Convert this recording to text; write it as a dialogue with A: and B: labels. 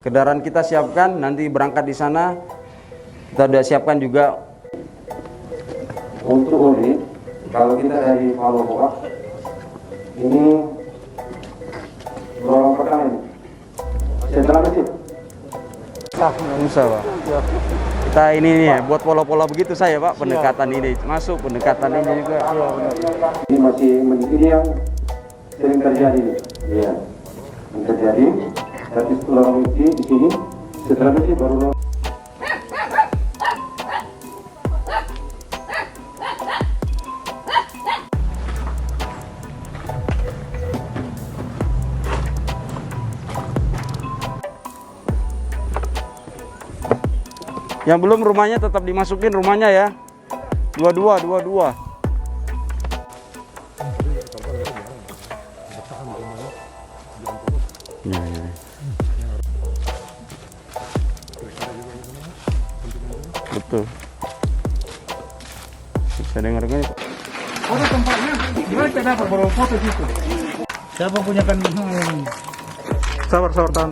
A: Kendaraan kita siapkan, nanti berangkat di sana kita sudah siapkan juga.
B: Untuk oli, kalau kita dari Paloboa, ini lorong pertama ini. Setelah itu,
A: Bisa, Pak. Kita ini nih buat pola-pola begitu saya, Pak, pendekatan ini. Masuk pendekatan ini juga.
B: ini masih ini yang sering terjadi. Iya, yang terjadi. Tapi lorong ini di sini, setelah itu baru lorong.
A: Yang belum rumahnya tetap dimasukin rumahnya ya. Dua-dua. Ya. Betul. Bisa dengar kan?
C: Foto tempatnya, gimana kita dapat baru foto situ? Siapa punya kan?
A: Sabar, tahan.